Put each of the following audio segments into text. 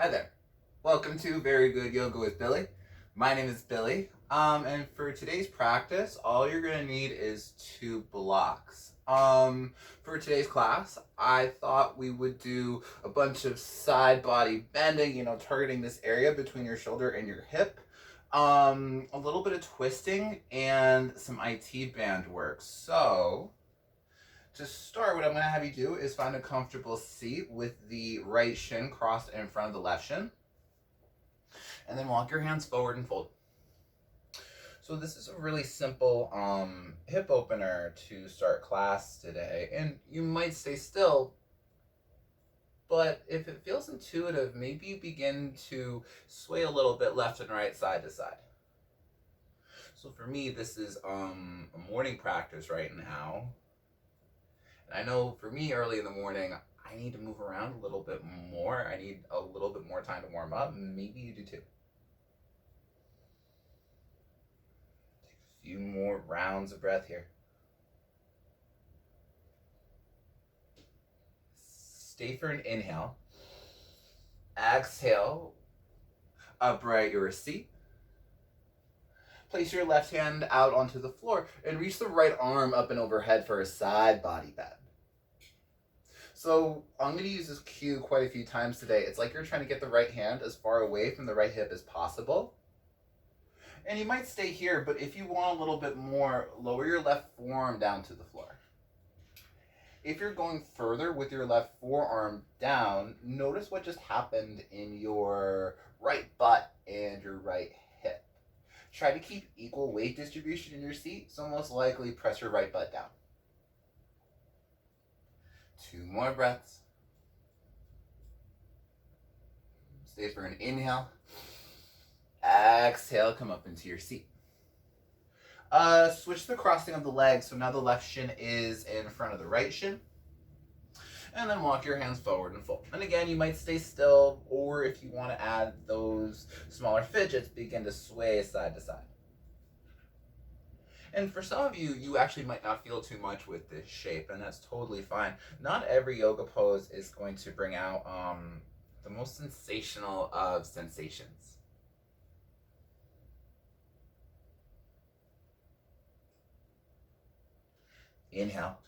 Hi there. Welcome to Very Good Yoga with Billy. My name is Billy. And for today's practice, all you're gonna need is 2 blocks. For today's class, I thought we would do a bunch of side body bending, targeting this area between your shoulder and your hip. A little bit of twisting and some IT band work. So, to start, what I'm going to have you do is find a comfortable seat with the right shin crossed in front of the left shin. And then walk your hands forward and fold. So this is a really simple hip opener to start class today. And you might stay still, but if it feels intuitive, maybe you begin to sway a little bit left and right, side to side. So for me, this is a morning practice right now. I know for me, early in the morning, I need to move around a little bit more. I need a little bit more time to warm up. Maybe you do too. Take a few more rounds of breath here. Stay for an inhale. Exhale. Upright your seat. Place your left hand out onto the floor and reach the right arm up and overhead for a side body bend. So I'm going to use this cue quite a few times today. It's like you're trying to get the right hand as far away from the right hip as possible. And you might stay here, but if you want a little bit more, lower your left forearm down to the floor. If you're going further with your left forearm down, notice what just happened in your right butt and your right hip. Try to keep equal weight distribution in your seat, so most likely press your right butt down. 2 more breaths. Stay for an inhale. Exhale, come up into your seat. Switch the crossing of the legs, so now the left shin is in front of the right shin. And then walk your hands forward and fold. And again, you might stay still, or if you want to add those smaller fidgets, begin to sway side to side. And for some of you, you actually might not feel too much with this shape, and that's totally fine. Not every yoga pose is going to bring out the most sensational of sensations. Inhale.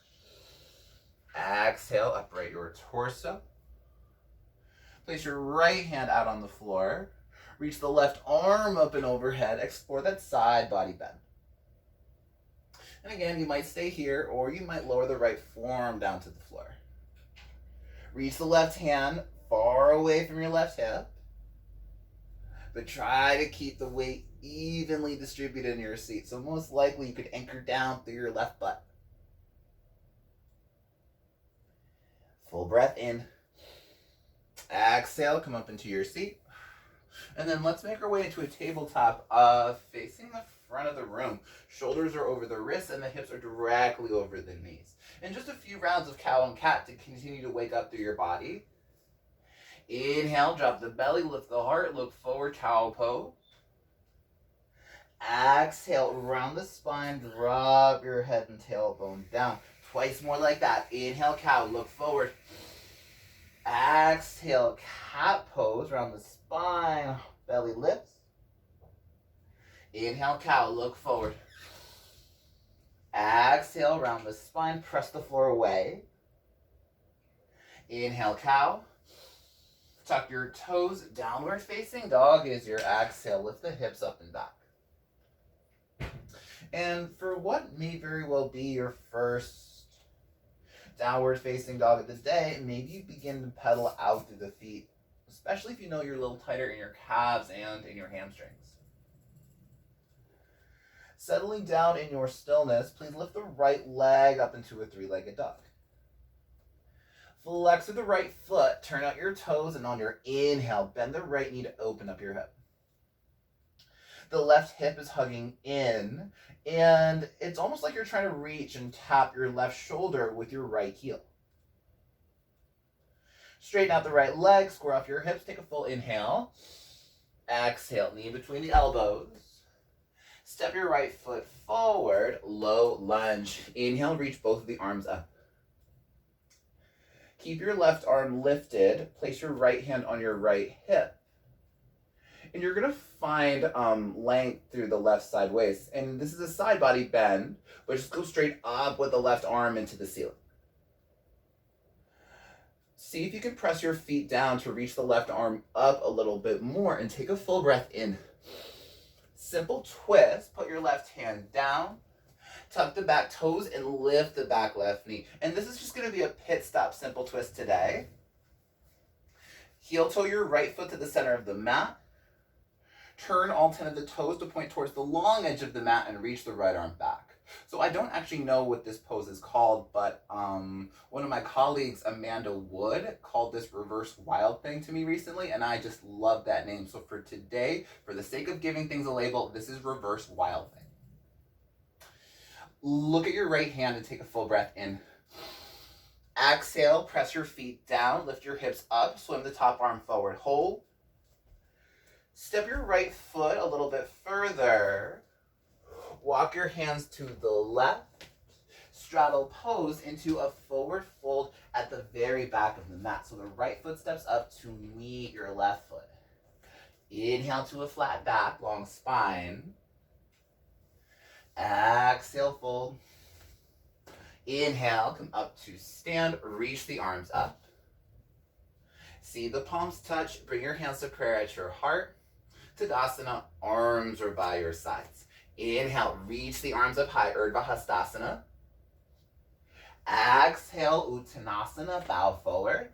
Exhale, upright your torso. Place your right hand out on the floor. Reach the left arm up and overhead. Explore that side body bend. And again, you might stay here, or you might lower the right forearm down to the floor. Reach the left hand far away from your left hip, but try to keep the weight evenly distributed in your seat. So most likely you could anchor down through your left butt. Full breath in. Exhale, come up into your seat. And then let's make our way into a tabletop facing the front of the room. Shoulders are over the wrists and the hips are directly over the knees. And just a few rounds of cow and cat to continue to wake up through your body. Inhale, drop the belly, lift the heart, look forward, cow pose. Exhale, round the spine, drop your head and tailbone down. Twice more like that. Inhale, cow, look forward. Exhale, cat pose, round the spine, belly lifts. Inhale, cow, look forward. Exhale, round the spine, press the floor away. Inhale, cow. Tuck your toes, downward facing dog is your exhale. Lift the hips up and back. And for what may very well be your first downward facing dog of the day, maybe you begin to pedal out through the feet, especially if you know you're a little tighter in your calves and in your hamstrings. Settling down in your stillness, please lift the right leg up into a 3-legged dog. Flex with the right foot, turn out your toes, and on your inhale, bend the right knee to open up your hip. The left hip is hugging in, and it's almost like you're trying to reach and tap your left shoulder with your right heel. Straighten out the right leg, square off your hips, take a full inhale. Exhale, knee between the elbows. Step your right foot forward, low lunge. Inhale, reach both of the arms up. Keep your left arm lifted. Place your right hand on your right hip. And you're going to find length through the left side waist. And this is a side body bend, but just go straight up with the left arm into the ceiling. See if you can press your feet down to reach the left arm up a little bit more and take a full breath in. Simple twist. Put your left hand down. Tuck the back toes and lift the back left knee. And this is just going to be a pit stop simple twist today. Heel toe your right foot to the center of the mat. Turn all 10 of the toes to point towards the long edge of the mat and reach the right arm back. So I don't actually know what this pose is called, but one of my colleagues, Amanda Wood, called this reverse wild thing to me recently, and I just love that name. So for today, for the sake of giving things a label, this is reverse wild thing. Look at your right hand and take a full breath in. Exhale, press your feet down, lift your hips up, swim the top arm forward, hold. Step your right foot a little bit further. Walk your hands to the left. Straddle pose into a forward fold at the very back of the mat. So the right foot steps up to meet your left foot. Inhale to a flat back, long spine. Exhale, fold. Inhale, come up to stand, reach the arms up. See the palms touch, bring your hands to prayer at your heart. Tadasana, arms are by your sides. Inhale, reach the arms up high, Urdhva Hastasana. Exhale, Uttanasana, bow forward.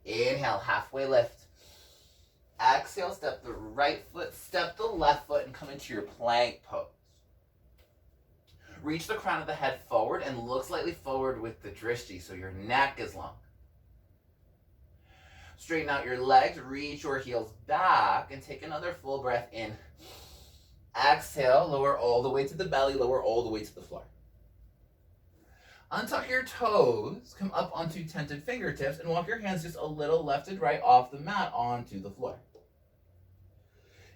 Inhale, halfway lift. Exhale, step the right foot, step the left foot, and come into your plank pose. Reach the crown of the head forward and look slightly forward with the drishti, so your neck is long. Straighten out your legs, reach your heels back, and take another full breath in. Exhale, lower all the way to the belly, lower all the way to the floor. Untuck your toes, come up onto tented fingertips, and walk your hands just a little left and right off the mat onto the floor.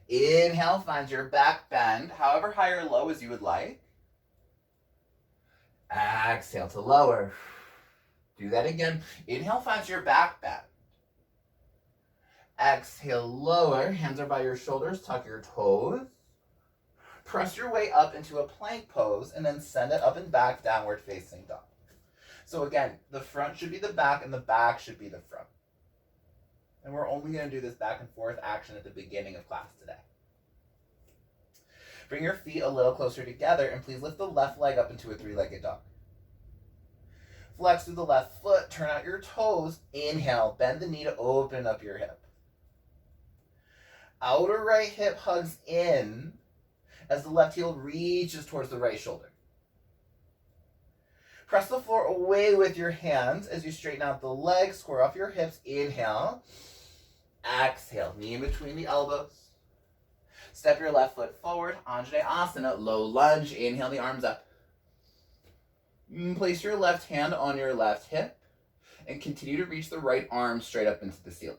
Inhale, find your back bend, however high or low as you would like. Exhale to lower. Do that again. Inhale, find your back bend. Exhale, lower. Hands are by your shoulders. Tuck your toes. Press your way up into a plank pose and then send it up and back, downward facing dog. So again, the front should be the back and the back should be the front. And we're only going to do this back and forth action at the beginning of class today. Bring your feet a little closer together and please lift the left leg up into a three-legged dog. Flex through the left foot, turn out your toes. Inhale, bend the knee to open up your hip. Outer right hip hugs in as the left heel reaches towards the right shoulder. Press the floor away with your hands as you straighten out the legs, square off your hips. Inhale. Exhale, knee in between the elbows. Step your left foot forward, Anjaneyasana, low lunge. Inhale the arms up. Place your left hand on your left hip and continue to reach the right arm straight up into the ceiling.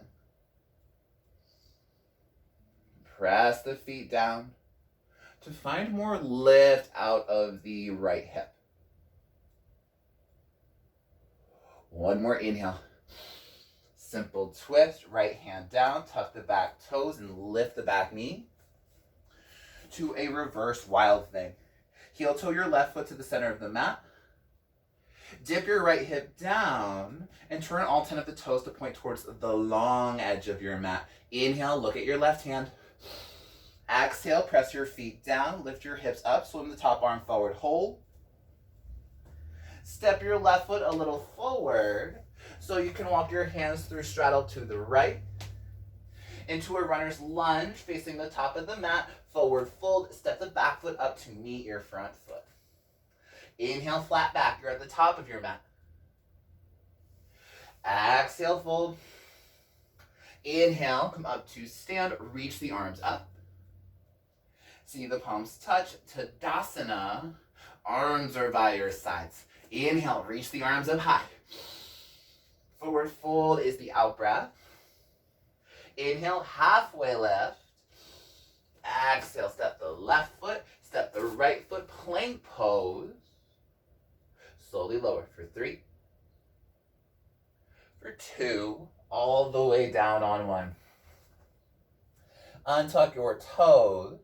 Press the feet down to find more lift out of the right hip. One more inhale. Simple twist, right hand down, tuck the back toes and lift the back knee to a reverse wild thing. Heel toe your left foot to the center of the mat. Dip your right hip down and turn all 10 of the toes to point towards the long edge of your mat. Inhale, look at your left hand. Exhale, press your feet down, lift your hips up, swim the top arm forward, hold. Step your left foot a little forward so you can walk your hands through straddle to the right. Into a runner's lunge, facing the top of the mat, forward fold, step the back foot up to meet your front foot. Inhale, flat back, you're at the top of your mat. Exhale, fold. Inhale, come up to stand, reach the arms up. See the palms touch, Tadasana, arms are by your sides. Inhale, reach the arms up high. Forward fold is the out breath. Inhale, halfway lift. Exhale, step the left foot, step the right foot, plank pose. Slowly lower for 3, For 2, all the way down on 1. Untuck your toes.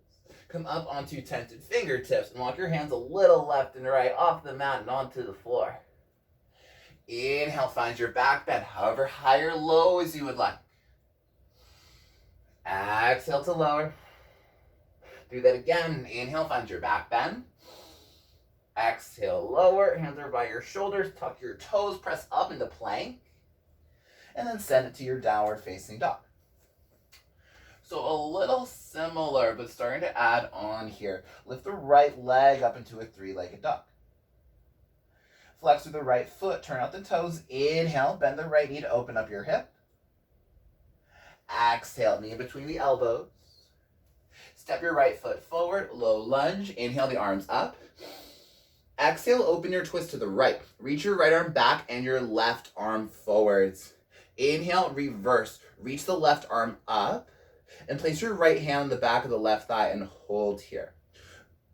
Come up onto tented fingertips and walk your hands a little left and right off the mat and onto the floor. Inhale, find your back bend, however high or low as you would like. Exhale to lower. Do that again. Inhale, find your back bend. Exhale, lower. Hands are by your shoulders. Tuck your toes, press up into plank. And then send it to your downward facing dog. So a little similar, but starting to add on here. Lift the right leg up into a 3-legged dog. Flex with the right foot, turn out the toes. Inhale, bend the right knee to open up your hip. Exhale, knee in between the elbows. Step your right foot forward, low lunge. Inhale, the arms up. Exhale, open your twist to the right. Reach your right arm back and your left arm forwards. Inhale, reverse. Reach the left arm up and place your right hand on the back of the left thigh and hold here.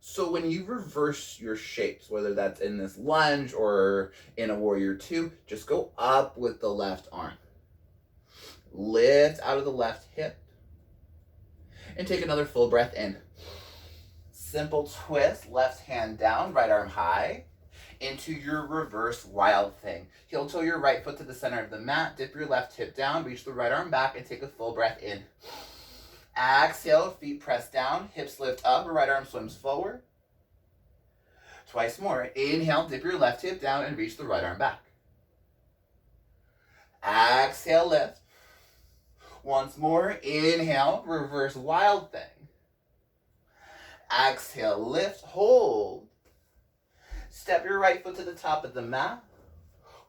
So when you reverse your shapes, whether that's in this lunge or in a warrior 2, just go up with the left arm. Lift out of the left hip. And take another full breath in. Simple twist, left hand down, right arm high, into your reverse wild thing. Heel toe your right foot to the center of the mat, dip your left hip down, reach the right arm back, and take a full breath in. Exhale, feet press down, hips lift up, right arm swims forward. Twice more. Inhale, dip your left hip down and reach the right arm back. Exhale, lift. Once more, inhale, reverse wild thing. Exhale, lift, hold. Step your right foot to the top of the mat.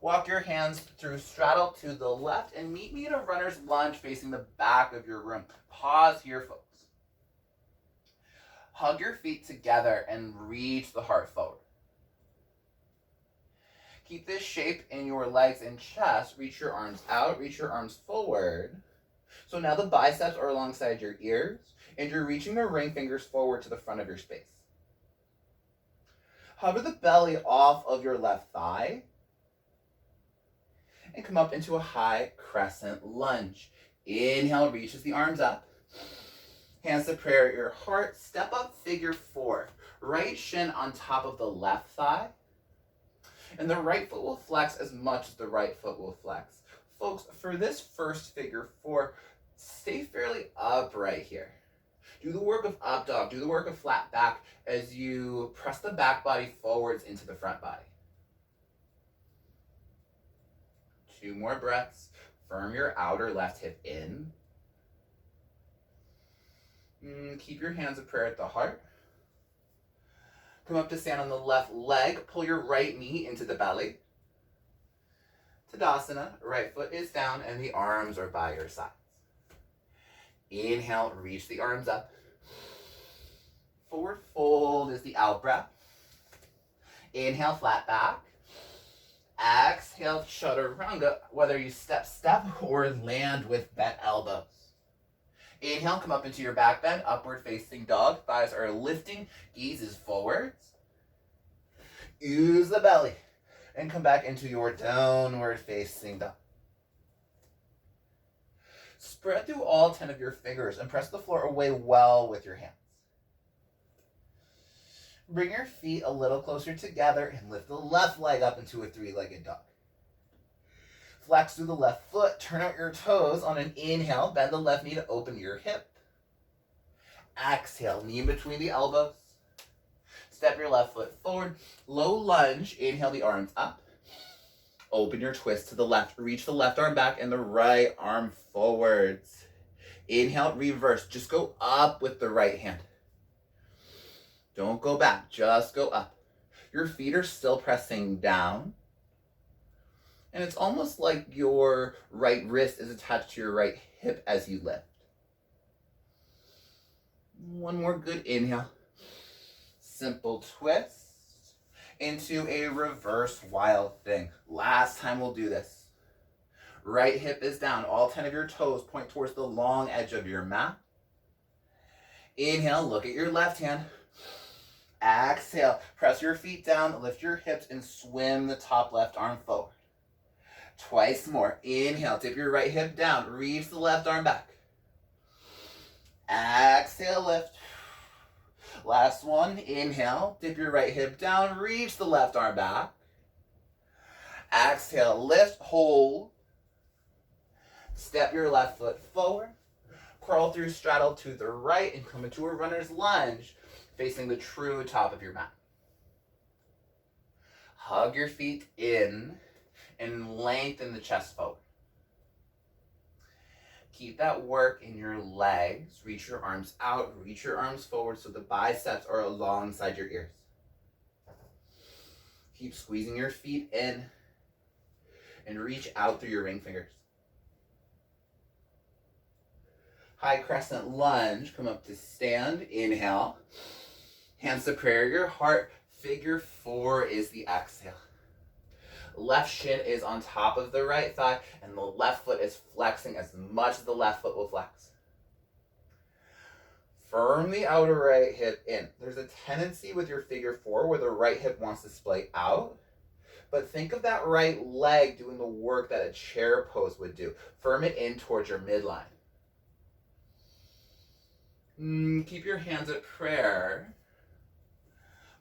Walk your hands through straddle to the left and meet me in a runner's lunge facing the back of your room. Pause here, folks. Hug your feet together and reach the heart forward. Keep this shape in your legs and chest. Reach your arms out, reach your arms forward. So now the biceps are alongside your ears, and you're reaching the ring fingers forward to the front of your space. Hover the belly off of your left thigh, and come up into a high crescent lunge. Inhale, reaches the arms up. Hands to prayer at your heart. Step up, figure 4. Right shin on top of the left thigh. And the right foot will flex as much as the right foot will flex. Folks, for this first figure 4, stay fairly upright here. Do the work of up dog, do the work of flat back as you press the back body forwards into the front body. 2 more breaths. Firm your outer left hip in. Keep your hands of prayer at the heart. Come up to stand on the left leg. Pull your right knee into the belly. Tadasana. Right foot is down and the arms are by your sides. Inhale, reach the arms up. Forward fold is the out breath. Inhale, flat back. Exhale, chaturanga, whether you step or land with bent elbows. Inhale, come up into your back bend, upward facing dog. Thighs are lifting, gaze is forwards. Use the belly and come back into your downward facing dog. Spread through all 10 of your fingers and press the floor away well with your hands. Bring your feet a little closer together and lift the left leg up into a 3-legged dog. Flex through the left foot, turn out your toes on an inhale, bend the left knee to open your hip. Exhale, knee in between the elbows. Step your left foot forward, low lunge, inhale the arms up. Open your twist to the left, reach the left arm back and the right arm forwards. Inhale, reverse, just go up with the right hand. Don't go back, just go up. Your feet are still pressing down. And it's almost like your right wrist is attached to your right hip as you lift. One more good inhale. Simple twist into a reverse wild thing. Last time we'll do this. Right hip is down. All 10 of your toes point towards the long edge of your mat. Inhale, look at your left hand. Exhale, press your feet down, lift your hips, and swim the top left arm forward. Twice more. Inhale, dip your right hip down. Reach the left arm back. Exhale, lift. Last one. Inhale, dip your right hip down. Reach the left arm back. Exhale, lift, hold. Step your left foot forward. Crawl through straddle to the right and come into a runner's lunge, facing the true top of your mat. Hug your feet in and lengthen the chest forward. Keep that work in your legs. Reach your arms out, reach your arms forward so the biceps are alongside your ears. Keep squeezing your feet in and reach out through your ring fingers. High crescent lunge, come up to stand, inhale. Hands to prayer, your heart. Figure 4 is the exhale. Left shin is on top of the right thigh, and the left foot is flexing as much as the left foot will flex. Firm the outer right hip in. There's a tendency with your figure 4 where the right hip wants to splay out, but think of that right leg doing the work that a chair pose would do. Firm it in towards your midline. Keep your hands at prayer.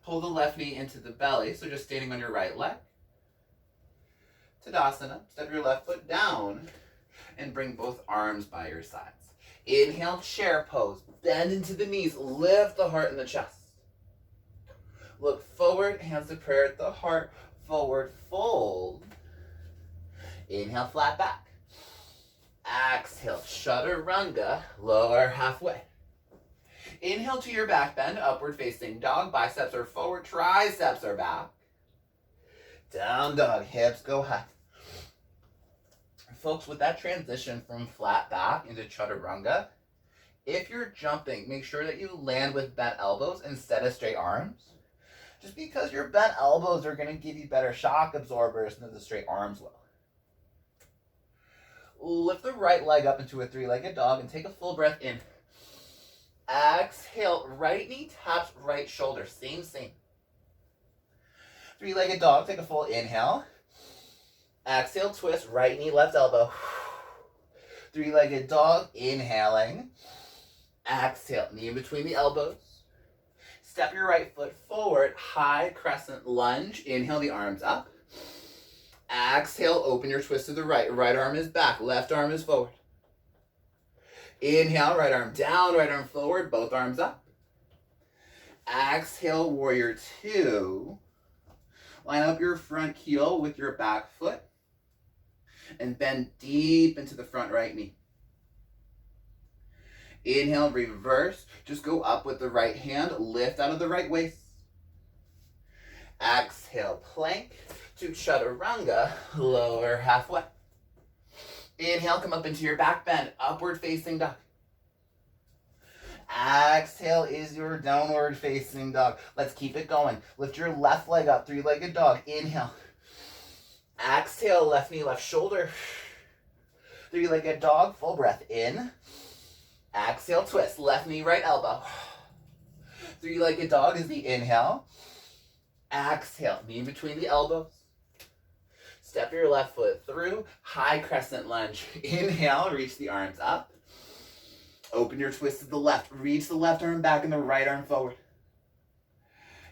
Pull the left knee into the belly, so just standing on your right leg. Tadasana, step your left foot down and bring both arms by your sides. Inhale, chair pose. Bend into the knees, lift the heart and the chest. Look forward, hands to prayer at the heart. Forward fold. Inhale, flat back. Exhale, chaturanga, lower halfway. Inhale to your back bend, upward facing dog. Biceps are forward, triceps are back. Down dog, hips go high. Folks, with that transition from flat back into chaturanga, if you're jumping, make sure that you land with bent elbows instead of straight arms. Just because your bent elbows are going to give you better shock absorbers than the straight arms will. Lift the right leg up into a three-legged dog and take a full breath in. Exhale, right knee taps right shoulder. Same. Three-legged dog, take a full inhale. Exhale, twist, right knee, left elbow. Three-legged dog, inhaling. Exhale, knee in between the elbows. Step your right foot forward, high crescent lunge. Inhale the arms up. Exhale, open your twist to the right. Right arm is back, left arm is forward. Inhale, right arm down, right arm forward, both arms up. Exhale, warrior 2. Line up your front heel with your back foot and bend deep into the front right knee. Inhale, reverse. Just go up with the right hand, lift out of the right waist. Exhale, plank to chaturanga, lower halfway. Inhale, come up into your back bend, upward facing dog. Exhale is your downward facing dog. Let's keep it going. Lift your left leg up, three-legged dog. Inhale. Exhale, left knee, left shoulder. Three-legged dog, full breath in. Exhale, twist, left knee, right elbow. Three-legged dog is the inhale. Exhale, knee in between the elbows. Step your left foot through, high crescent lunge. Inhale, reach the arms up. Open your twist to the left. Reach the left arm back and the right arm forward.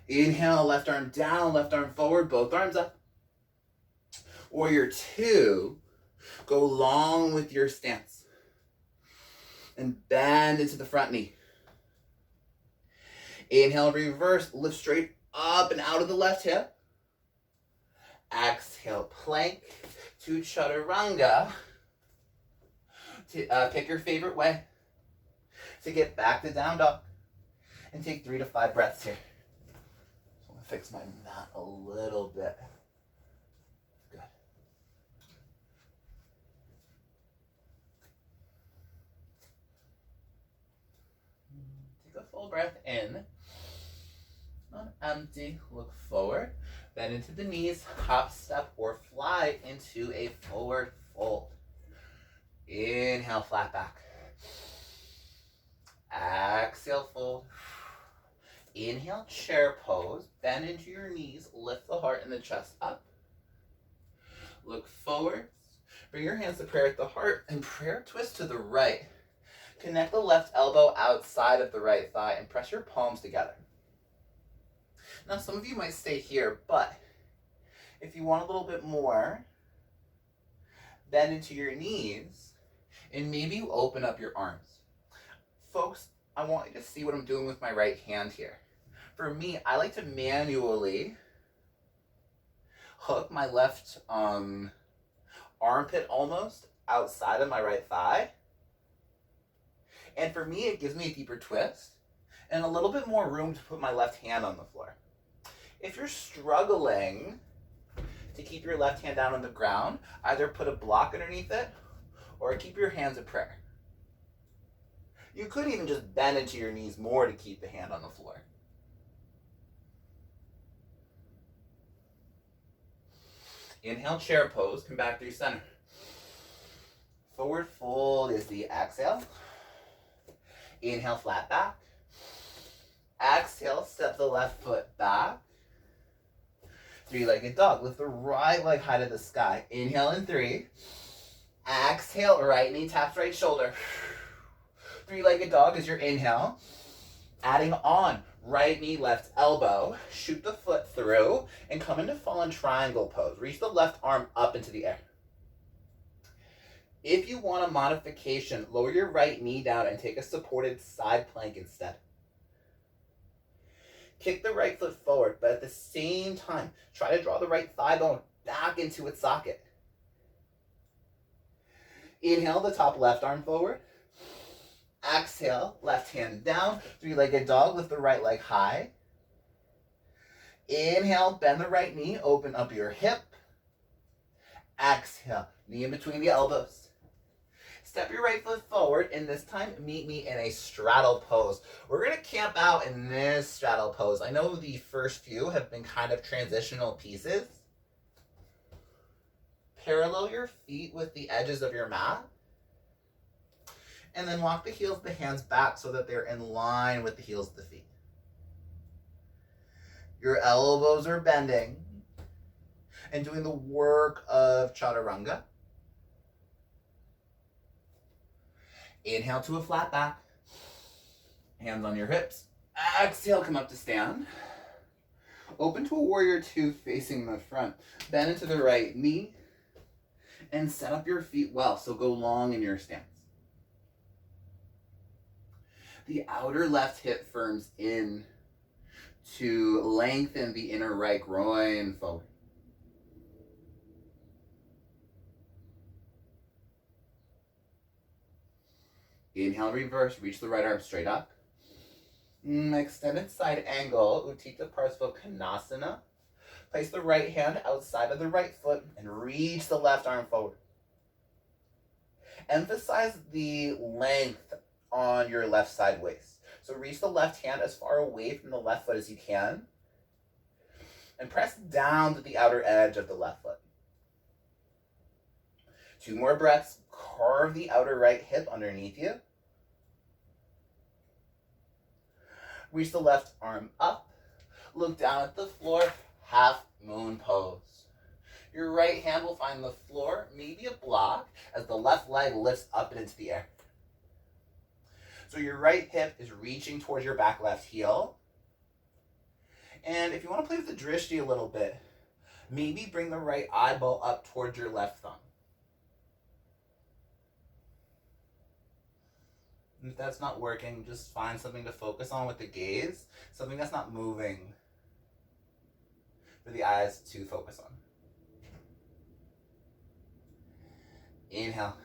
Inhale, left arm down, left arm forward, both arms up. Warrior 2, go long with your stance. And bend into the front knee. Inhale, reverse, lift straight up and out of the left hip. Exhale, plank to chaturanga. Pick your favorite way to get back to down dog. And take 3 to 5 breaths here. So I'm going to fix my mat a little bit. Good. Take a full breath in. On empty, look forward. Bend into the knees, hop, step, or fly into a forward fold. Inhale, flat back. Exhale, fold. Inhale, chair pose. Bend into your knees, lift the heart and the chest up. Look forward, Bring your hands to prayer at the heart and prayer twist to the right. Connect the left elbow outside of the right thigh and press your palms together. Now some of you might stay here, but if you want a little bit more, bend into your knees and maybe you open up your arms. Folks, I want you to see what I'm doing with my right hand here. For me, I like to manually hook my left armpit almost outside of my right thigh. And for me, it gives me a deeper twist and a little bit more room to put my left hand on the floor. If you're struggling to keep your left hand down on the ground, either put a block underneath it or keep your hands at prayer. You could even just bend into your knees more to keep the hand on the floor. Inhale, chair pose, come back through center. Forward fold is the exhale. Inhale, flat back. Exhale, step the left foot back. Three-legged dog. Lift the right leg high to the sky. Inhale in 3. Exhale, right knee taps right shoulder. Three-legged dog is your inhale. Adding on, right knee, left elbow. Shoot the foot through and come into fallen triangle pose. Reach the left arm up into the air. If you want a modification, lower your right knee down and take a supported side plank instead. Kick the right foot forward, but at the same time, try to draw the right thigh bone back into its socket. Inhale, the top left arm forward. Exhale, left hand down. Three-legged dog, lift the right leg high. Inhale, bend the right knee, open up your hip. Exhale, knee in between the elbows. Step your right foot forward, and this time meet me in a straddle pose. We're going to camp out in this straddle pose. I know the first few have been kind of transitional pieces. Parallel your feet with the edges of your mat. And then walk the heels of the hands back so that they're in line with the heels of the feet. Your elbows are bending and doing the work of chaturanga. Inhale to a flat back. Hands on your hips. Exhale, come up to stand. Open to a warrior 2 facing the front. Bend into the right knee and set up your feet well, so go long in your stance. The outer left hip firms in to lengthen the inner right groin forward. Inhale, reverse, reach the right arm straight up. Extended side angle, Utthita Parsva. Place the right hand outside of the right foot and reach the left arm forward. Emphasize the length on your left side waist. So reach the left hand as far away from the left foot as you can. And press down to the outer edge of the left foot. 2 more breaths. Carve the outer right hip underneath you. Reach the left arm up. Look down at the floor. Half moon pose. Your right hand will find the floor, maybe a block, as the left leg lifts up and into the air. So your right hip is reaching towards your back left heel. And if you want to play with the drishti a little bit, maybe bring the right eyeball up towards your left thumb. If that's not working, just find something to focus on with the gaze, something that's not moving for the eyes to focus on. Inhale.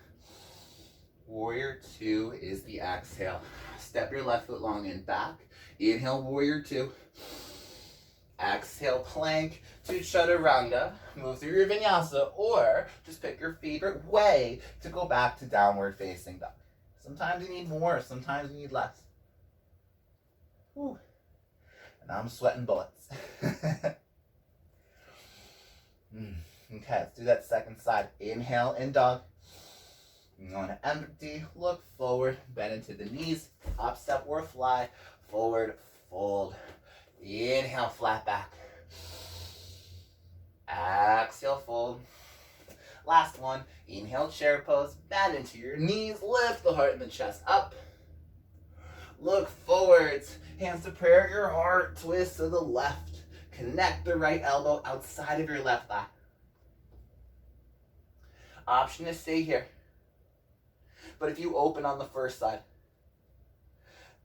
Warrior 2 is the exhale. Step your left foot long and back. Inhale, warrior 2. Exhale, plank to chaturanga. Move through your vinyasa, or just pick your favorite way to go back to downward facing dog. Sometimes you need more, sometimes you need less. Whew. And I'm sweating bullets. Okay, let's do that second side. Inhale in dog. You want to empty, look forward, bend into the knees, up step or fly, forward fold. Inhale, flat back. Exhale, fold. Last one. Inhale, chair pose. Bend into your knees. Lift the heart and the chest up. Look forwards. Hands to prayer, your heart. Twist to the left. Connect the right elbow outside of your left thigh. Option to stay here. But if you open on the first side,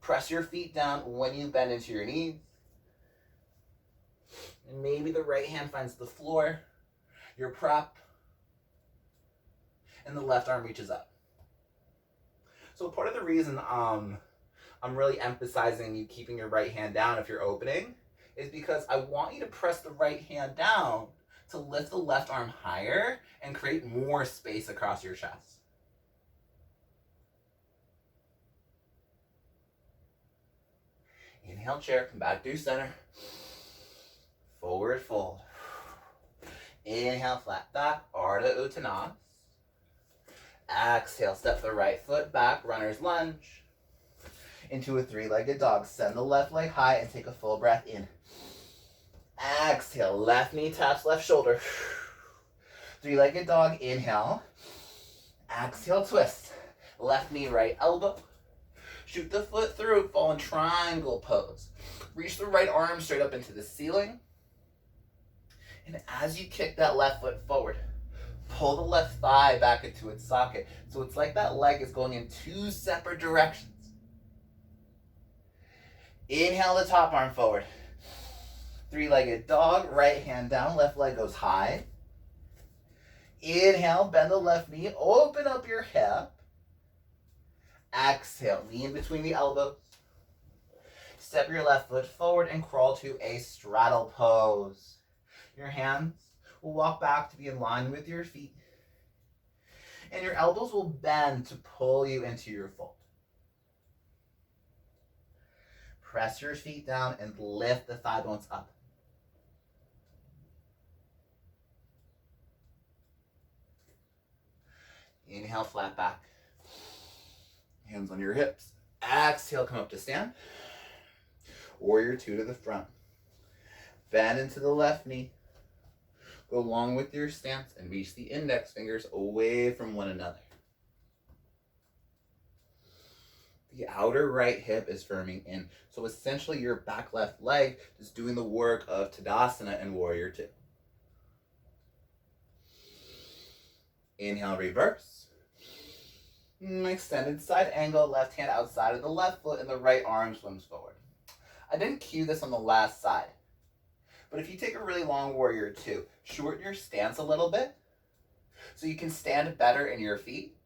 press your feet down when you bend into your knees. And maybe the right hand finds the floor, your prop, and the left arm reaches up. So part of the reason I'm really emphasizing you keeping your right hand down if you're opening is because I want you to press the right hand down to lift the left arm higher and create more space across your chest. Inhale, chair, come back through center. Forward fold. Inhale, flat back, Ardha Uttanasana. Exhale, step the right foot back, runner's lunge. Into a three-legged dog. Send the left leg high and take a full breath in. Exhale, left knee taps left shoulder. Three-legged dog, inhale. Exhale, twist. Left knee, right elbow. Shoot the foot through, fall in triangle pose. Reach the right arm straight up into the ceiling. And as you kick that left foot forward, pull the left thigh back into its socket. So it's like that leg is going in two separate directions. Inhale the top arm forward. Three-legged dog, right hand down, left leg goes high. Inhale, bend the left knee, open up your hip. Exhale, lean between the elbows. Step your left foot forward and crawl to a straddle pose. Your hands will walk back to be in line with your feet. And your elbows will bend to pull you into your fold. Press your feet down and lift the thigh bones up. Inhale, flat back. Hands on your hips. Exhale, come up to stand. Warrior two to the front. Bend into the left knee. Go along with your stance and reach the index fingers away from one another. The outer right hip is firming in. So essentially your back left leg is doing the work of Tadasana and Warrior two. Inhale, reverse. Extended side angle, left hand outside of the left foot and the right arm swims forward. I didn't cue this on the last side, but if you take a really long Warrior two, shorten your stance a little bit so you can stand better in your feet,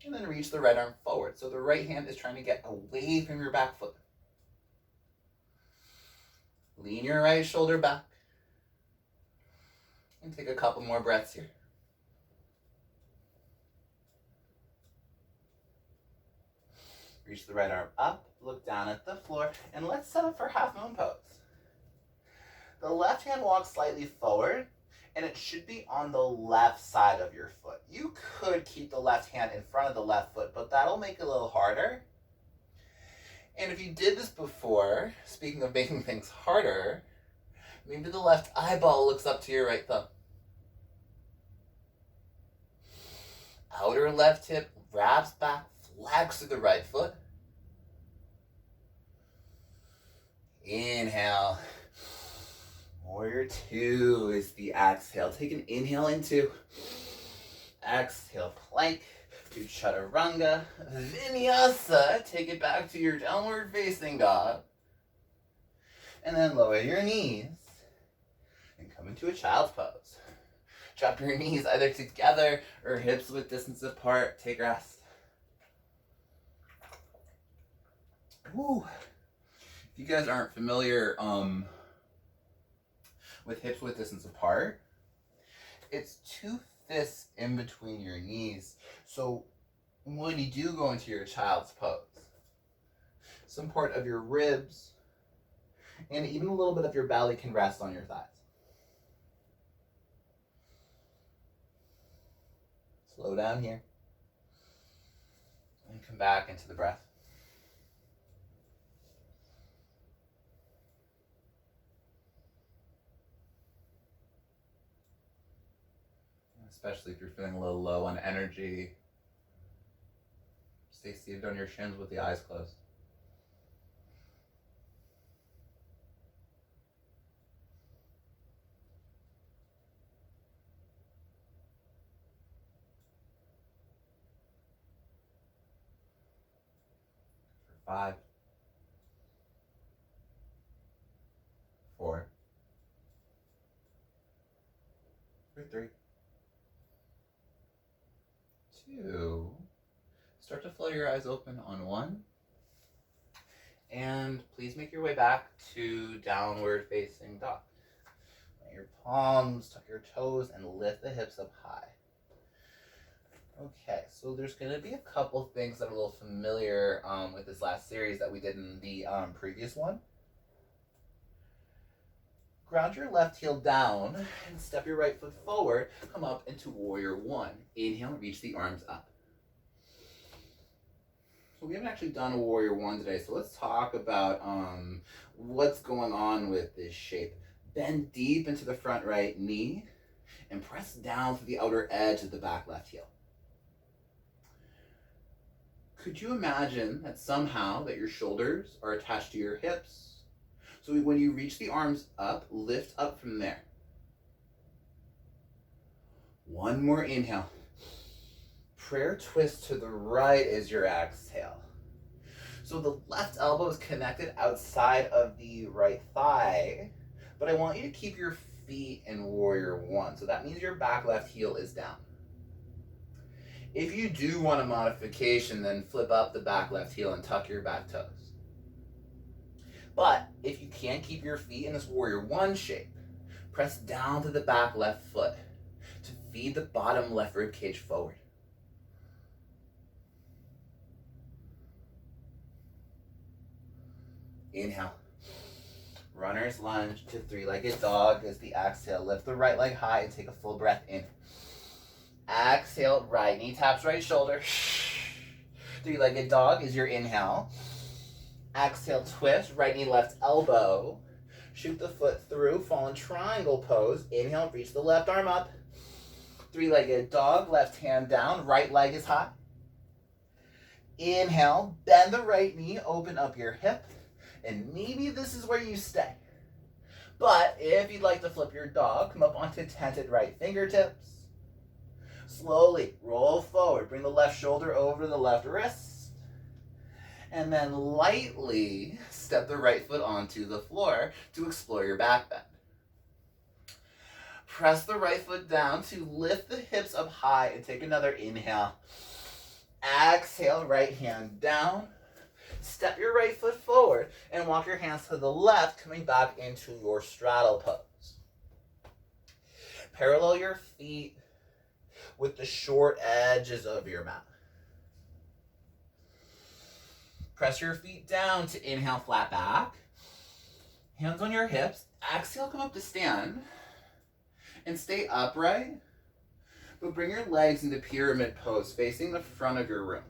and then reach the right arm forward. So the right hand is trying to get away from your back foot. Lean your right shoulder back, and take a couple more breaths here. Reach the right arm up, look down at the floor, and let's set up for half moon pose. The left hand walks slightly forward, and it should be on the left side of your foot. You could keep the left hand in front of the left foot, but that'll make it a little harder. And if you did this before, speaking of making things harder, maybe the left eyeball looks up to your right thumb. Outer left hip wraps back, flex to the right foot. Inhale. Warrior two is the exhale. Take an inhale into. Exhale, plank to chaturanga. Vinyasa. Take it back to your downward facing dog. And then lower your knees and come into a child's pose. Drop your knees either together or hips width distance apart. Take rest. Woo. If you guys aren't familiar with hips width distance apart, it's two fists in between your knees. So when you do go into your child's pose, some part of your ribs and even a little bit of your belly can rest on your thighs. Slow down here and come back into the breath. especially if you're feeling a little low on energy. Stay seated on your shins with the eyes closed. For 5, 4, for 3, 2. Start to flow your eyes open on 1. And please make your way back to downward facing dog. Plant your palms, tuck your toes, and lift the hips up high. Okay, so there's going to be a couple things that are a little familiar with this last series that we did in the previous one. Ground your left heel down and step your right foot forward. Come up into Warrior 1. Inhale, reach the arms up. So we haven't actually done a Warrior 1 today, so let's talk about what's going on with this shape. Bend deep into the front right knee and press down to the outer edge of the back left heel. Could you imagine that somehow that your shoulders are attached to your hips? So when you reach the arms up, lift up from there. One more inhale. Prayer twist to the right is your exhale. So the left elbow is connected outside of the right thigh, but I want you to keep your feet in Warrior 1. So that means your back left heel is down. If you do want a modification, then flip up the back left heel and tuck your back toes. But if you can't keep your feet in this Warrior 1 shape, press down to the back left foot to feed the bottom left rib cage forward. Inhale. Runner's lunge to three-legged dog as the exhale. Lift the right leg high and take a full breath in. Exhale, right knee taps right shoulder. Three-legged dog is your inhale. Exhale, twist, right knee, left elbow. Shoot the foot through, fallen triangle pose. Inhale, reach the left arm up. Three-legged dog, left hand down, right leg is high. Inhale, bend the right knee, open up your hip. And maybe this is where you stay. But if you'd like to flip your dog, come up onto tented right fingertips. Slowly roll forward. Bring the left shoulder over the left wrist. And then lightly step the right foot onto the floor to explore your back bend. Press the right foot down to lift the hips up high and take another inhale. Exhale, right hand down. Step your right foot forward and walk your hands to the left, coming back into your straddle pose. Parallel your feet with the short edges of your mat. Press your feet down to inhale, flat back. Hands on your hips. Exhale, come up to stand. And stay upright. But bring your legs into pyramid pose, facing the front of your room.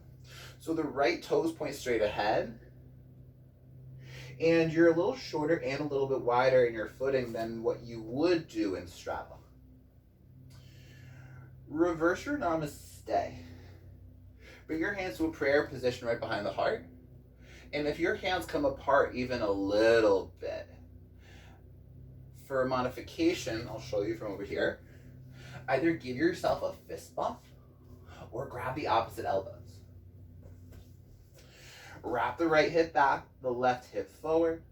So the right toes point straight ahead. And you're a little shorter and a little bit wider in your footing than what you would do in straddle. Reverse your Namaste. Bring your hands to a prayer position right behind the heart. And if your hands come apart even a little bit, for a modification, I'll show you from over here. Either give yourself a fist bump or grab the opposite elbows. Wrap the right hip back, the left hip forward.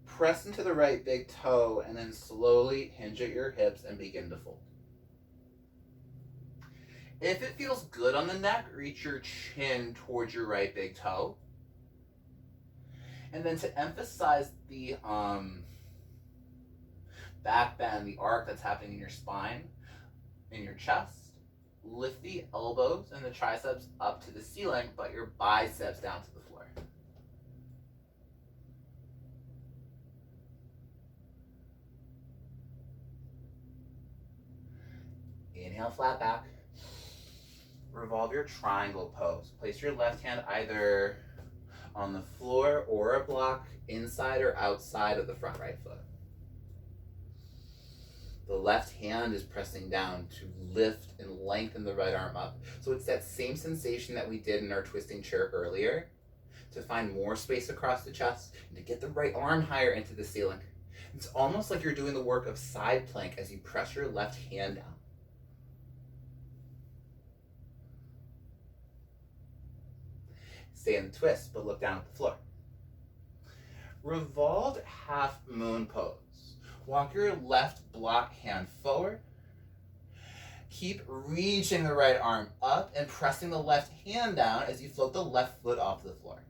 Press into the right big toe and then slowly hinge at your hips and begin to fold. If it feels good on the neck, reach your chin towards your right big toe. And then to emphasize the back bend, the arc that's happening in your spine, in your chest, lift the elbows and the triceps up to the ceiling, but your biceps down to the floor. Inhale, flat back. Revolve your triangle pose. Place your left hand either on the floor or a block inside or outside of the front right foot. The left hand is pressing down to lift and lengthen the right arm up. So it's that same sensation that we did in our twisting chair earlier, to find more space across the chest and to get the right arm higher into the ceiling. It's almost like you're doing the work of side plank as you press your left hand down. Stay in the twist, but look down at the floor. Revolved half moon pose. Walk your left block hand forward. Keep reaching the right arm up and pressing the left hand down as you float the left foot off the floor.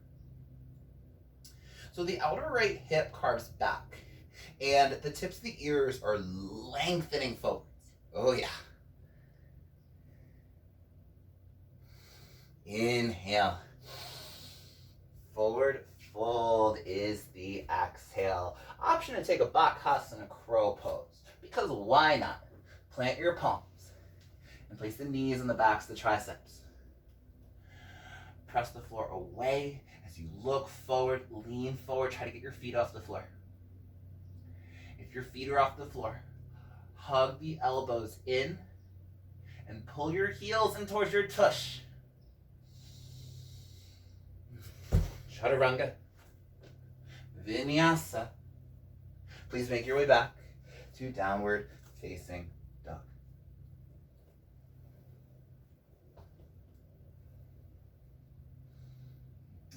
So the outer right hip carves back, and the tips of the ears are lengthening forwards. Oh yeah. Inhale. Forward fold is the exhale. Option to take a Bakasana crow pose, because why not? Plant your palms and place the knees on the backs of the triceps. Press the floor away as you look forward, lean forward, try to get your feet off the floor. If your feet are off the floor, hug the elbows in and pull your heels in towards your tush. Chaturanga. Vinyasa. Please make your way back to downward facing dog.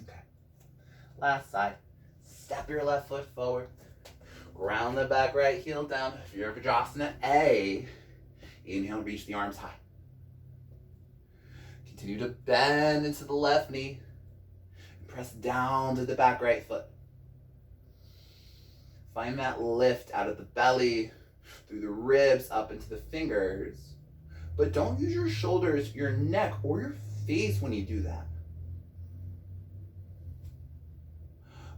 Okay. Last side. Step your left foot forward. Round the back right heel down. If you're Vajrasana A, inhale, reach the arms high. Continue to bend into the left knee. Press down to the back right foot. Find that lift out of the belly, through the ribs, up into the fingers. But don't use your shoulders, your neck, or your face when you do that.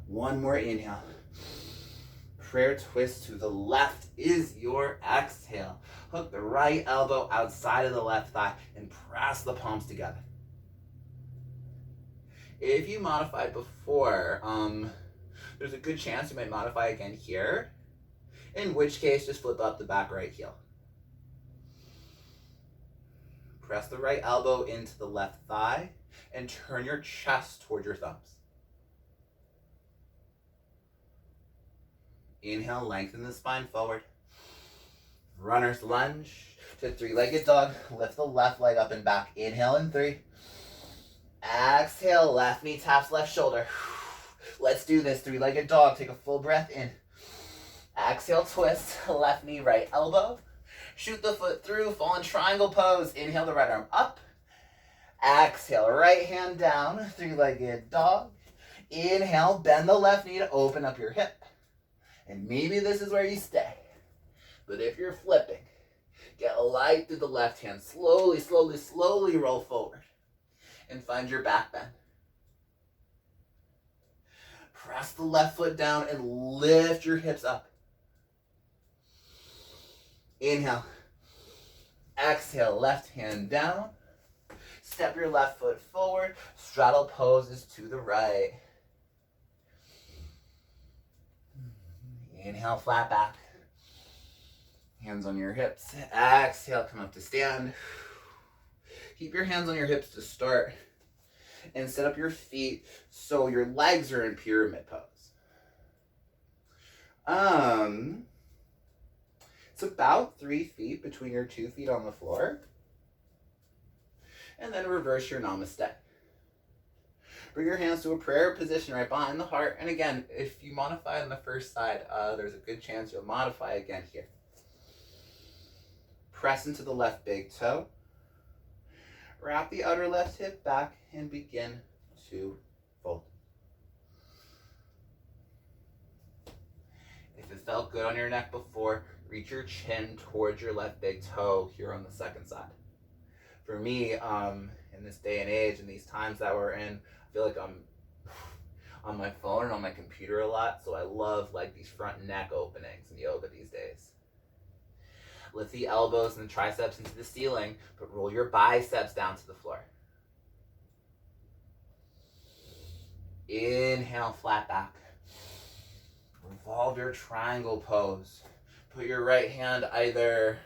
One more inhale. Prayer twist to the left is your exhale. Hook the right elbow outside of the left thigh and press the palms together. If you modified before, there's a good chance you might modify again here, in which case just flip up the back right heel. Press the right elbow into the left thigh and turn your chest toward your thumbs. Inhale, lengthen the spine forward. Runner's lunge to three-legged dog. Lift the left leg up and back. Inhale in 3. Exhale, left knee taps left shoulder. Let's do this. Three-legged dog. Take a full breath in. Exhale, twist. Left knee, right elbow. Shoot the foot through. Fallen triangle pose. Inhale the right arm up. Exhale, right hand down. Three-legged dog. Inhale, bend the left knee to open up your hip. And maybe this is where you stay. But if you're flipping, get light through the left hand. Slowly, slowly, slowly roll forward. And find your back bend. Press the left foot down and lift your hips up. Inhale. Exhale, left hand down. Step your left foot forward. Straddle poses to the right. Inhale, flat back. Hands on your hips. Exhale, come up to stand. Keep your hands on your hips to start. And set up your feet so your legs are in pyramid pose. It's about 3 feet between your 2 feet on the floor. And then reverse your Namaste. Bring your hands to a prayer position right behind the heart. And again, if you modify on the first side, there's a good chance you'll modify again here. Press into the left big toe. Wrap the outer left hip back and begin to fold. If it felt good on your neck before, reach your chin towards your left big toe here on the second side. For me, in this day and age and these times that we're in, I feel like I'm on my phone and on my computer a lot, so I love like these front neck openings in yoga these days. Lift the elbows and the triceps into the ceiling, but roll your biceps down to the floor. Inhale, flat back. Revolve your triangle pose. Put your right hand either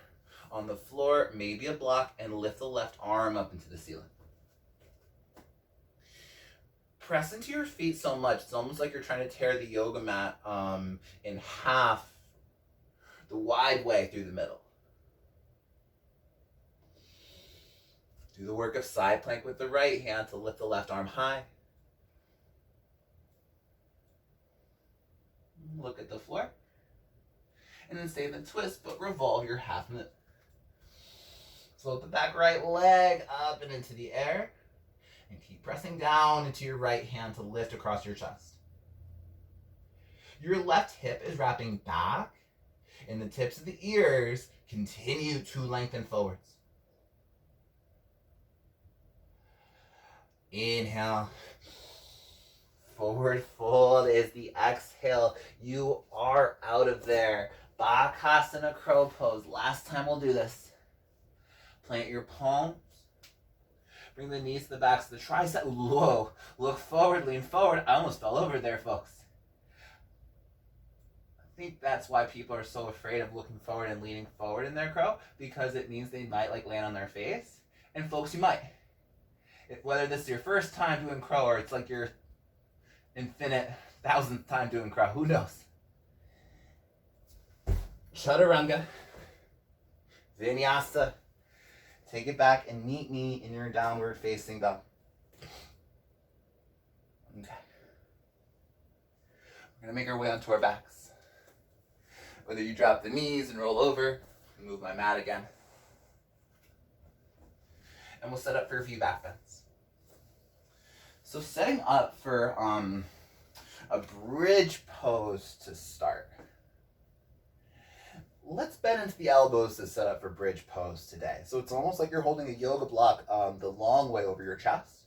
on the floor, maybe a block, and lift the left arm up into the ceiling. Press into your feet so much, it's almost like you're trying to tear the yoga mat in half, the wide way through the middle. Do the work of side plank with the right hand to lift the left arm high. Look at the floor. And then stay in the twist, but revolve your half knit. Float the back right leg up and into the air. And keep pressing down into your right hand to lift across your chest. Your left hip is wrapping back, and the tips of the ears continue to lengthen forwards. Inhale. Forward fold is the exhale. You are out of there. Bakasana crow pose. Last time we'll do this. Plant your palms. Bring the knees to the backs of the tricep. Whoa. Look forward, lean forward. I almost fell over there, folks. I think that's why people are so afraid of looking forward and leaning forward in their crow, because it means they might land on their face. And folks, you might. Whether this is your first time doing crow or it's like your infinite thousandth time doing crow, who knows? Chaturanga, Vinyasa. Take it back and meet me in your downward facing dog. Okay. We're gonna make our way onto our backs. Whether you drop the knees and roll over, move my mat again. And we'll set up for a few back bends. So setting up for a bridge pose to start. Let's bend into the elbows to set up for bridge pose today. So it's almost like you're holding a yoga block the long way over your chest.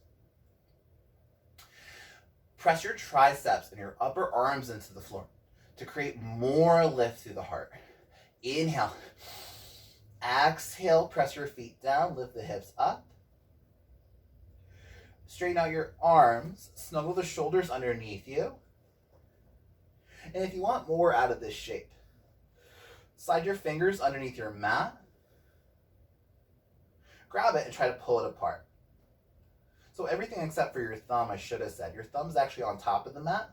Press your triceps and your upper arms into the floor to create more lift through the heart. Inhale. Exhale, press your feet down, lift the hips up. Straighten out your arms, snuggle the shoulders underneath you. And if you want more out of this shape, slide your fingers underneath your mat. Grab it and try to pull it apart. So everything except for your thumb, I should have said. Your thumb's actually on top of the mat.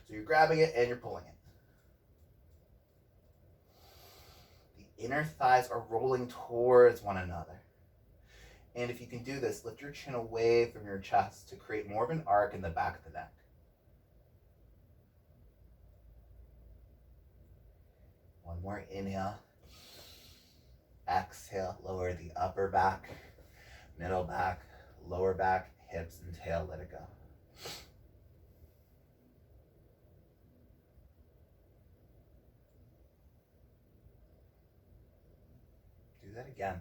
So you're grabbing it and you're pulling it. The inner thighs are rolling towards one another. And if you can do this, lift your chin away from your chest to create more of an arc in the back of the neck. One more inhale. Exhale, lower the upper back, middle back, lower back, hips and tail, let it go. Do that again.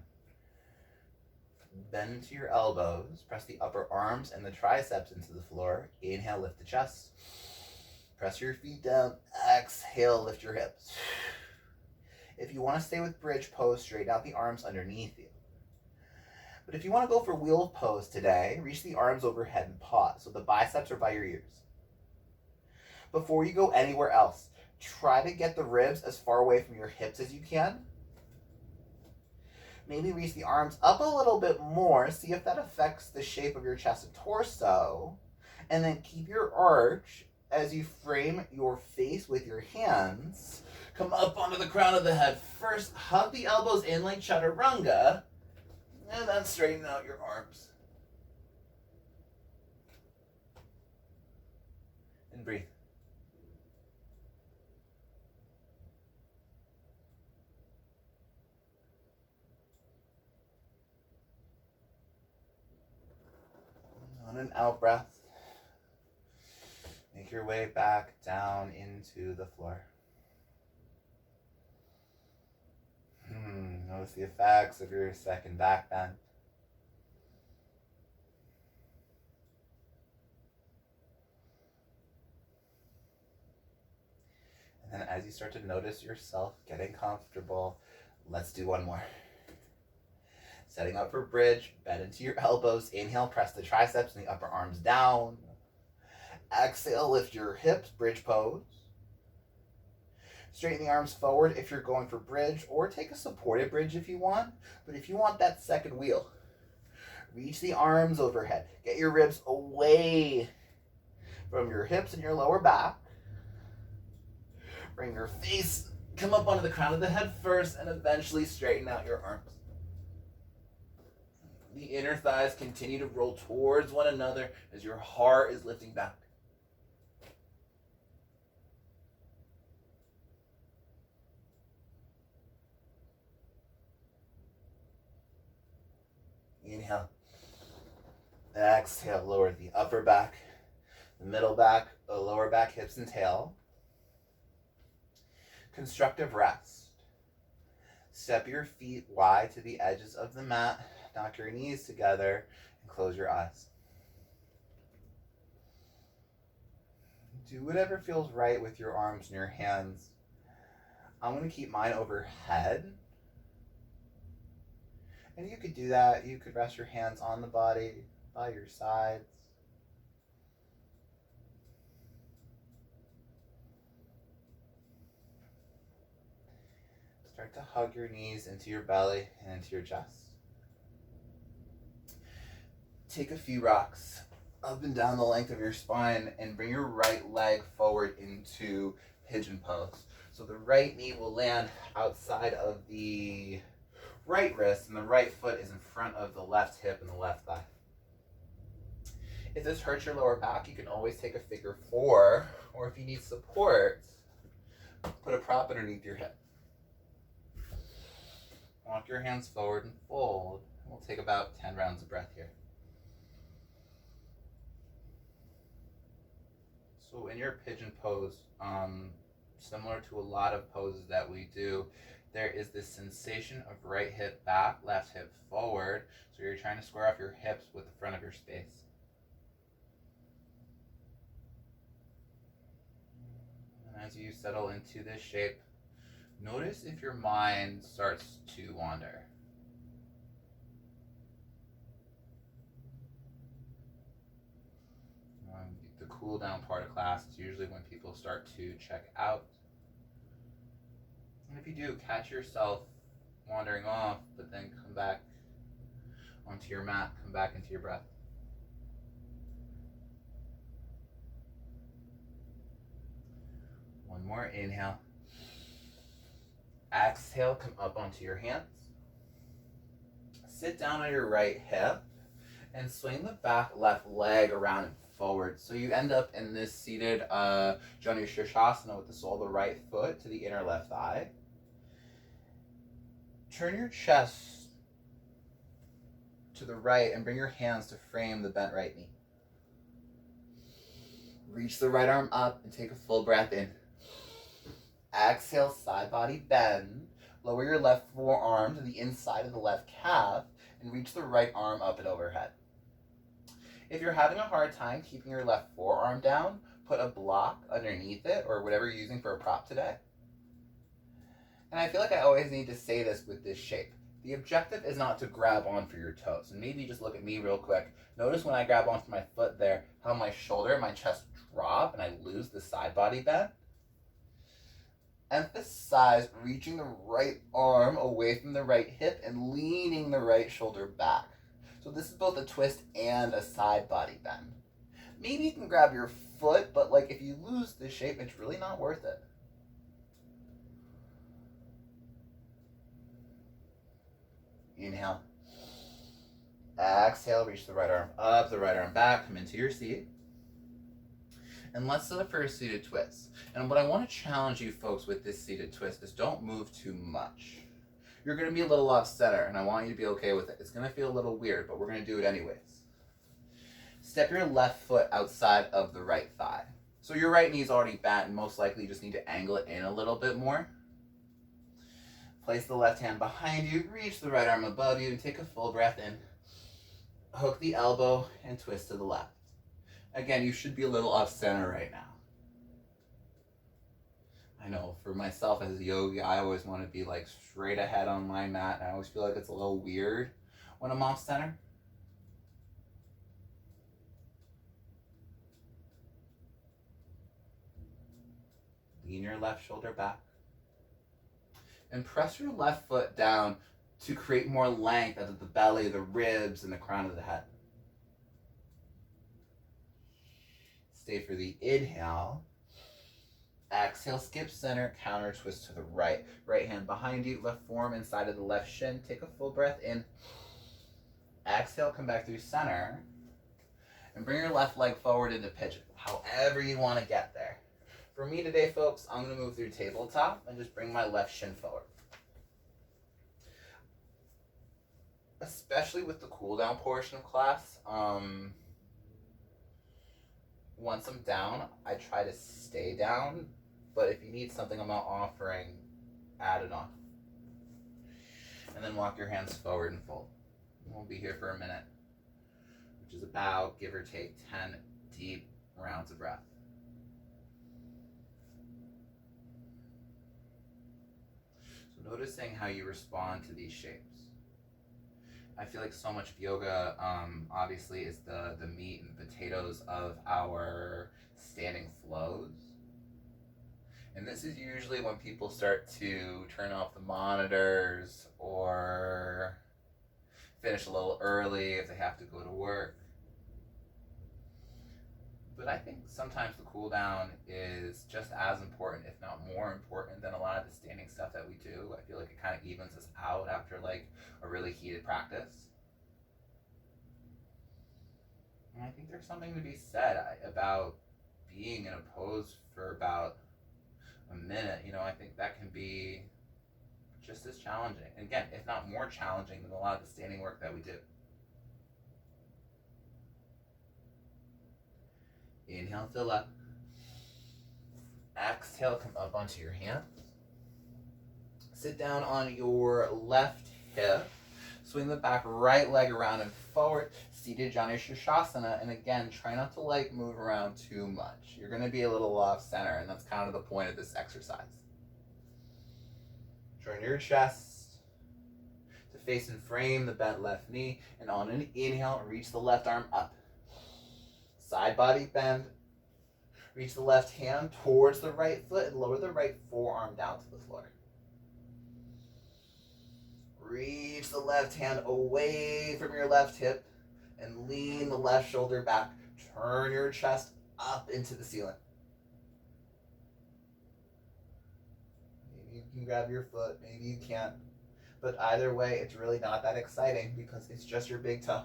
Bend into your elbows, press the upper arms and the triceps into the floor. Inhale, lift the chest. Press your feet down. Exhale, lift your hips. If you want to stay with bridge pose, straighten out the arms underneath you. But if you want to go for wheel pose today, reach the arms overhead and pause so the biceps are by your ears. Before you go anywhere else, try to get the ribs as far away from your hips as you can. Maybe reach the arms up a little bit more, see if that affects the shape of your chest and torso, and then keep your arch as you frame your face with your hands. Come up onto the crown of the head. First, hug the elbows in like chaturanga, and then straighten out your arms. And breathe. On an out breath, make your way back down into the floor. Notice the effects of your second back bend. And then as you start to notice yourself getting comfortable, let's do one more. Setting up for bridge, bend into your elbows. Inhale, press the triceps and the upper arms down. Exhale, lift your hips, bridge pose. Straighten the arms forward if you're going for bridge, or take a supported bridge if you want. But if you want that second wheel, reach the arms overhead. Get your ribs away from your hips and your lower back. Bring your face, come up onto the crown of the head first, and eventually straighten out your arms. The inner thighs continue to roll towards one another as your heart is lifting back. Inhale. Exhale, lower the upper back, the middle back, the lower back, hips and tail. Constructive rest. Step your feet wide to the edges of the mat, knock your knees together, and close your eyes. Do whatever feels right with your arms and your hands. I'm going to keep mine overhead. And you could do that. You could rest your hands on the body, by your sides. Start to hug your knees into your belly and into your chest. Take a few rocks up and down the length of your spine and bring your right leg forward into Pigeon Pose. So the right knee will land outside of the right wrist and the right foot is in front of the left hip and the left thigh. If this hurts your lower back, you can always take a figure 4, or if you need support, put a prop underneath your hip. Walk your hands forward and fold. We'll take about 10 rounds of breath here. So in your Pigeon Pose, similar to a lot of poses that we do, there is this sensation of right hip back, left hip forward. So you're trying to square off your hips with the front of your space. And as you settle into this shape, notice if your mind starts to wander. The cool down part of class is usually when people start to check out. And if you do, catch yourself wandering off, but then come back onto your mat, come back into your breath. One more inhale. Exhale, come up onto your hands. Sit down on your right hip and swing the back left leg around and forward. So you end up in this seated Janu Shirshasana with the sole of the right foot to the inner left thigh. Turn your chest to the right and bring your hands to frame the bent right knee. Reach the right arm up and take a full breath in. Exhale, side body bend. Lower your left forearm to the inside of the left calf and reach the right arm up and overhead. If you're having a hard time keeping your left forearm down, put a block underneath it or whatever you're using for a prop today. And I feel like I always need to say this with this shape. The objective is not to grab onto your toes. And maybe just look at me real quick. Notice when I grab onto my foot there, how my shoulder and my chest drop and I lose the side body bend. Emphasize reaching the right arm away from the right hip and leaning the right shoulder back. So this is both a twist and a side body bend. Maybe you can grab your foot, but like if you lose the shape, it's really not worth it. Inhale. Exhale, reach the right arm up, the right arm back, come into your seat. And let's set up for a seated twist. And what I want to challenge you folks with this seated twist is don't move too much. You're going to be a little off center, and I want you to be okay with it. It's going to feel a little weird, but we're going to do it anyways. Step your left foot outside of the right thigh. So your right knee is already bent, and most likely you just need to angle it in a little bit more. Place the left hand behind you, reach the right arm above you, and take a full breath in. Hook the elbow and twist to the left. Again, you should be a little off center right now. I know for myself as a yogi, I always want to be like straight ahead on my mat. And I always feel like it's a little weird when I'm off center. Lean your left shoulder back. And press your left foot down to create more length out of the belly, the ribs, and the crown of the head. Stay for the inhale. Exhale, skip center, counter twist to the right. Right hand behind you, left forearm inside of the left shin. Take a full breath in. Exhale, come back through center. And bring your left leg forward into pigeon, however you want to get there. For me today, folks, I'm going to move through tabletop and just bring my left shin forward. Especially with the cool down portion of class, once I'm down, I try to stay down, but if you need something I'm not offering, add it on. And then walk your hands forward and fold. We'll be here for a minute, which is about, give or take, 10 deep rounds of breath. So noticing how you respond to these shapes. I feel like so much of yoga, obviously, is the meat and potatoes of our standing flows. And this is usually when people start to turn off the monitors or finish a little early if they have to go to work. But I think sometimes the cool down is just as important, if not more important, than a lot of the standing stuff that we do. I feel like it kind of evens us out after like a really heated practice. And I think there's something to be said about being in a pose for about a minute. You know, I think that can be just as challenging. And again, if not more challenging than a lot of the standing work that we do. Inhale, fill up. Exhale, come up onto your hands. Sit down on your left hip. Swing the back right leg around and forward. Seated Janu Shirshasana. And again, try not to like move around too much. You're going to be a little off center, and that's kind of the point of this exercise. Turn your chest to face and frame the bent left knee. And on an inhale, reach the left arm up. Side body bend. Reach the left hand towards the right foot and lower the right forearm down to the floor. Reach the left hand away from your left hip and lean the left shoulder back. Turn your chest up into the ceiling. Maybe you can grab your foot, maybe you can't. But either way, it's really not that exciting because it's just your big toe.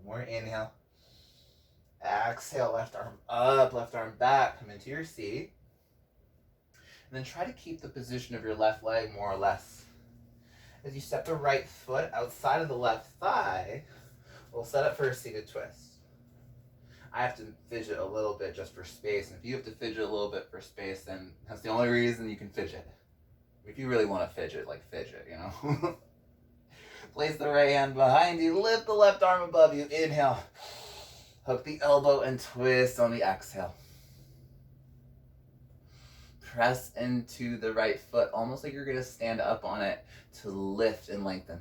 More inhale. Exhale, left arm up, left arm back. Come into your seat. And then try to keep the position of your left leg more or less. As you step the right foot outside of the left thigh, we'll set up for a seated twist. I have to fidget a little bit just for space. And if you have to fidget a little bit for space, then that's the only reason you can fidget. If you really want to fidget, like fidget, you know. Place the right hand behind you. Lift the left arm above you. Inhale. Hook the elbow and twist on the exhale. Press into the right foot, almost like you're going to stand up on it to lift and lengthen.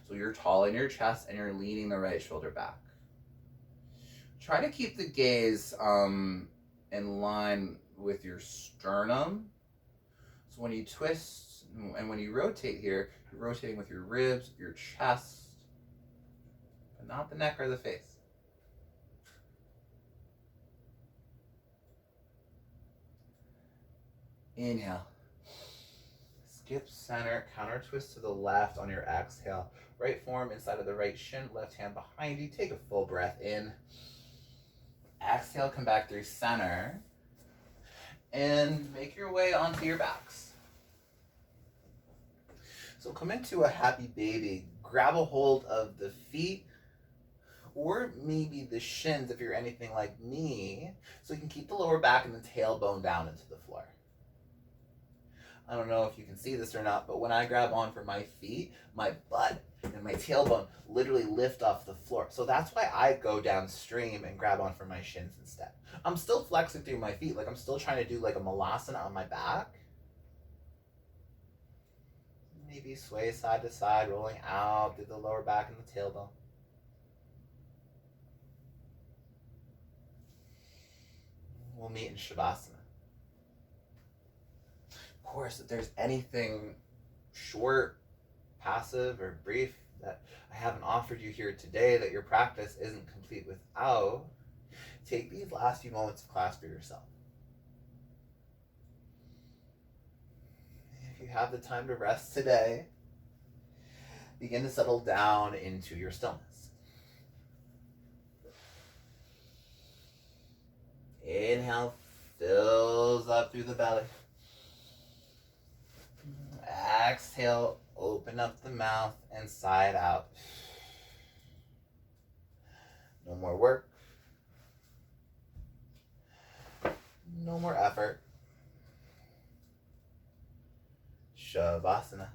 So you're tall in your chest and you're leaning the right shoulder back. Try to keep the gaze in line with your sternum. So when you twist, and when you rotate here, you're rotating with your ribs, your chest, but not the neck or the face. Inhale. Skip center, counter twist to the left on your exhale. Right forearm inside of the right shin, left hand behind you. Take a full breath in. Exhale, come back through center. And make your way onto your backs. So come into a happy baby. Grab a hold of the feet or maybe the shins if you're anything like me, so you can keep the lower back and the tailbone down into the floor. I don't know if you can see this or not, but when I grab on for my feet, my butt and my tailbone literally lift off the floor. So that's why I go downstream and grab on for my shins instead. I'm still flexing through my feet, like I'm still trying to do like a malasana on my back. Maybe sway side to side, rolling out through the lower back and the tailbone. we'll meet in Shavasana. Of course, if there's anything short, passive, or brief that I haven't offered you here today that your practice isn't complete without, take these last few moments of class for yourself. If you have the time to rest today, begin to settle down into your stillness. Inhale fills up through the belly. Exhale, open up the mouth and sigh it out. No more work. No more effort. Shavasana.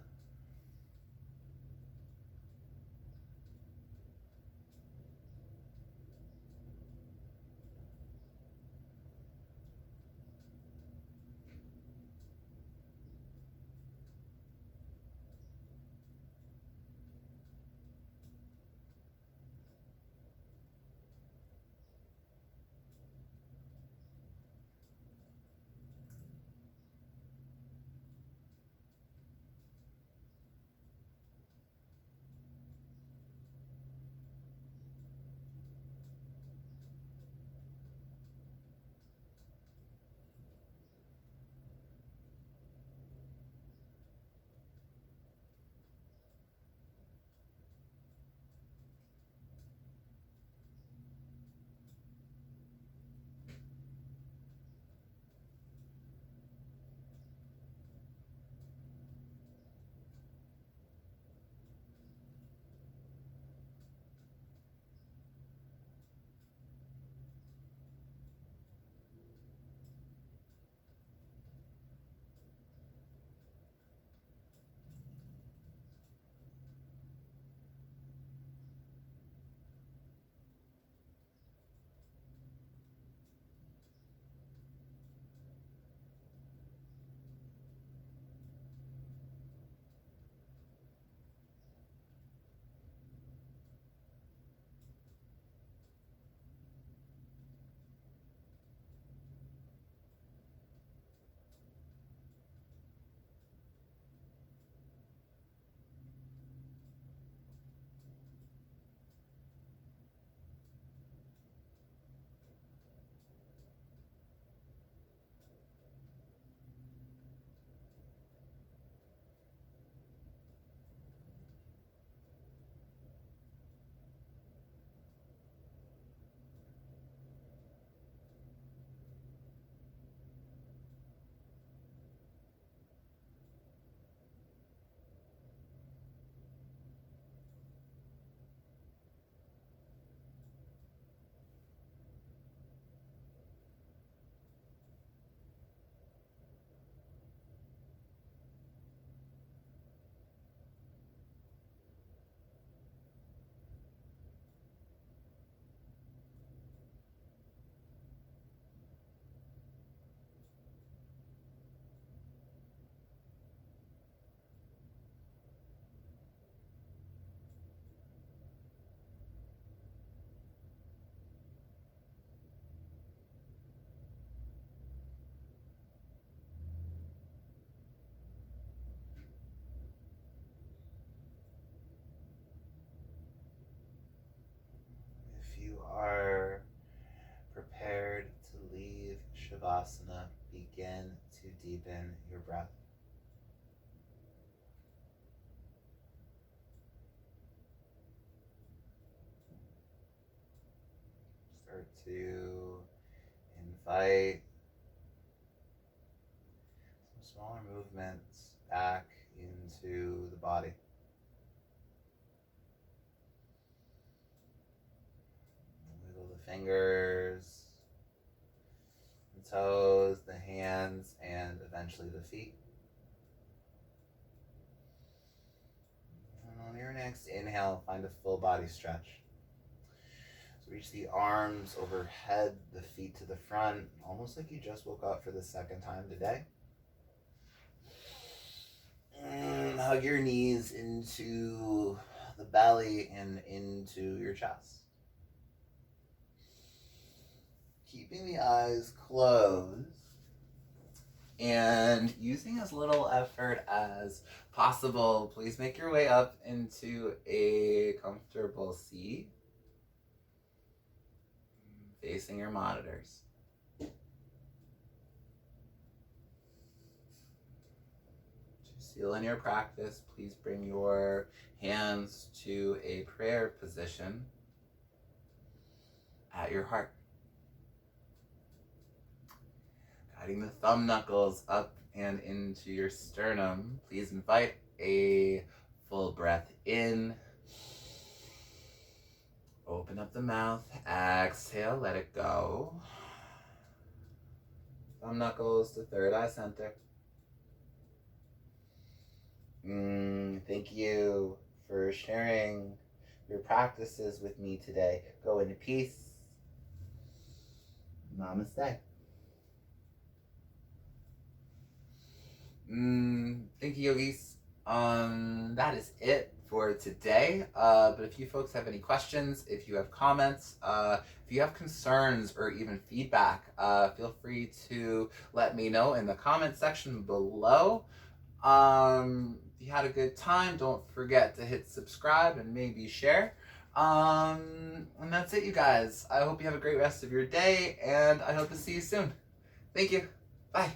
Are prepared to leave Shavasana, begin to deepen your breath. Start to invite some smaller movements back into the body. Wiggle the fingers, the toes, the hands, and eventually the feet. And on your next inhale, find a full body stretch. So reach the arms overhead, the feet to the front, almost like you just woke up for the second time today. And hug your knees into the belly and into your chest. keeping the eyes closed and using as little effort as possible. Please make your way up into a comfortable seat facing your monitors. To seal in your practice, please bring your hands to a prayer position at your heart. Guiding the thumb knuckles up and into your sternum, please invite a full breath in. Open up the mouth, exhale, let it go. Thumb knuckles to third eye center. Thank you for sharing your practices with me today. Go into peace. Namaste. Thank you, Elise. That is it for today. But if you folks have any questions, if you have comments, if you have concerns or even feedback, feel free to let me know in the comment section below. If you had a good time, don't forget to hit subscribe and maybe share. And that's it, you guys. I hope you have a great rest of your day, and I hope to see you soon. Thank you. Bye.